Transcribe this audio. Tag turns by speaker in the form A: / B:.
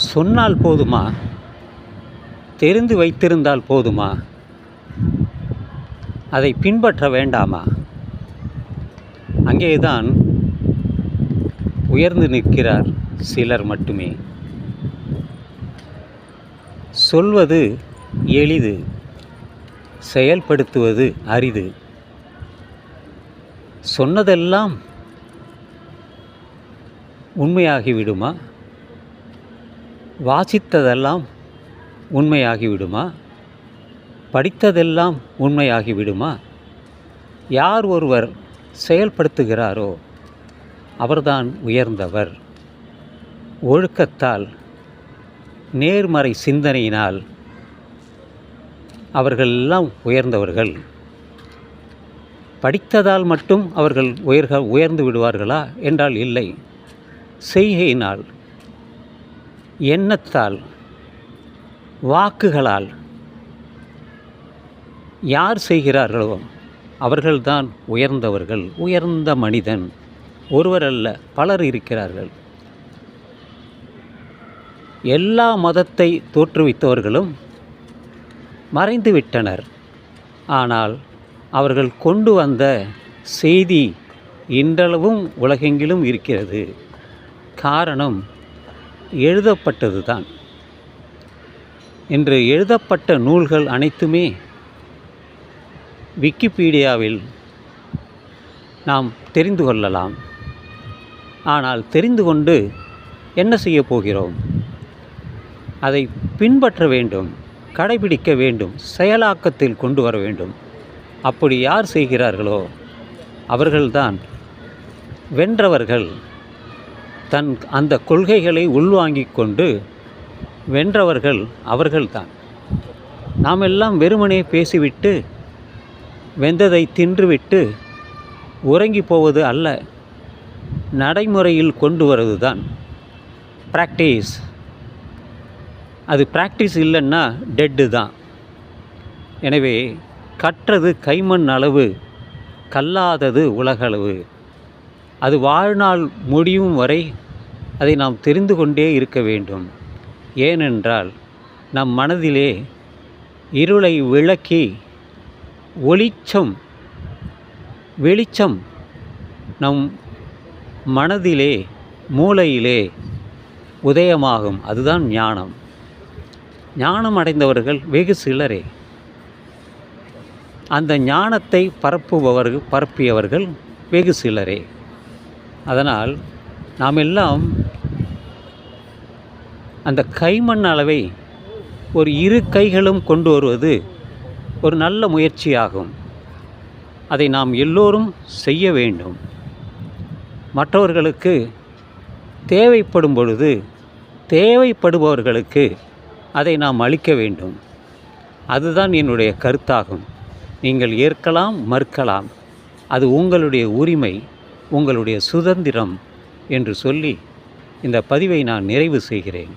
A: சொன்னால் போதுமா? தெரிந்து வைத்திருந்தால் போதுமா? அதை பின்பற்ற வேண்டாமா? அங்கேதான் உயர்ந்து நிற்கிறார் சிலர் மட்டுமே. சொல்வது எளிது, செயல்படுத்துவது அரிது. சொன்னதெல்லாம் உண்மையாகிவிடுமா? வாசித்ததெல்லாம் உண்மையாகிவிடுமா? படித்ததெல்லாம் உண்மையாகிவிடுமா? யார் ஒருவர் செயல்படுத்துகிறாரோ அவர்தான் உயர்ந்தவர். ஒழுக்கத்தால், நேர்மறை சிந்தனையினால் அவர்கள் எல்லாம் உயர்ந்தவர்கள். படித்ததால் மட்டும் அவர்கள் உயர்ந்து விடுவார்களா என்றால் இல்லை. செய்கையினால், எண்ணத்தால், வாக்குகளால் யார் செய்கிறார்களோ அவர்கள்தான் உயர்ந்தவர்கள். உயர்ந்த மனிதன் ஒருவர் அல்ல, பலர் இருக்கிறார்கள். எல்லா மதத்தை தோற்றுவித்தவர்களும் மறைந்துவிட்டனர். ஆனால் அவர்கள் கொண்டு வந்த செய்தி இன்றளவும் உலகெங்கிலும் இருக்கிறது. காரணம் எழுதப்பட்டது தான். இன்று எழுதப்பட்ட நூல்கள் அனைத்துமே விக்கிபீடியாவில் நாம் தெரிந்து கொள்ளலாம். ஆனால் தெரிந்து கொண்டு என்ன செய்ய போகிறோம்? அதை பின்பற்ற வேண்டும், கடைபிடிக்க வேண்டும், செயலாக்கத்தில் கொண்டு வர வேண்டும். அப்படி யார் செய்கிறார்களோ அவர்கள்தான் வென்றவர்கள். அந்த கொள்கைகளை உள்வாங்கிக் கொண்டு வென்றவர்கள் அவர்கள்தான். நாம் எல்லாம் வெறுமனே பேசிவிட்டு வெந்ததை தின்றுவிட்டு உறங்கி போவது அல்ல, நடைமுறையில் கொண்டு வருவது தான் ப்ராக்டிஸ். அது ப்ராக்டிஸ் இல்லைன்னா டெட்டு தான். எனவே கற்றது கைமண் அளவு, கல்லாதது உலகளவு. அது வாழ்நாள் முடியும் வரை அதை நாம் தெரிந்து கொண்டே இருக்க வேண்டும். ஏனென்றால் நம் மனதிலே இருளை விளக்கி வெளிச்சம் நம் மனதிலே, மூளையிலே உதயமாகும். அதுதான் ஞானம். ஞானம் அடைந்தவர்கள் வெகு சிலரே. அந்த ஞானத்தை பரப்பியவர்கள் வெகு சிலரே. அதனால் நாம் எல்லாம் அந்த கைமண் அளவை ஒரு இரு கைகளும் கொண்டு வருவது ஒரு நல்ல முயற்சியாகும். அதை நாம் எல்லோரும் செய்ய வேண்டும். மற்றவர்களுக்கு தேவைப்படும் பொழுது தேவைப்படுபவர்களுக்கு அதை நாம் அளிக்க வேண்டும். அதுதான் என்னுடைய கருத்தாகும். நீங்கள் ஏற்கலாம், மறுக்கலாம். அது உங்களுடைய உரிமை, உங்களுடைய சுதந்திரம் என்று சொல்லி இந்த பதிவை நான் நிறைவு செய்கிறேன்.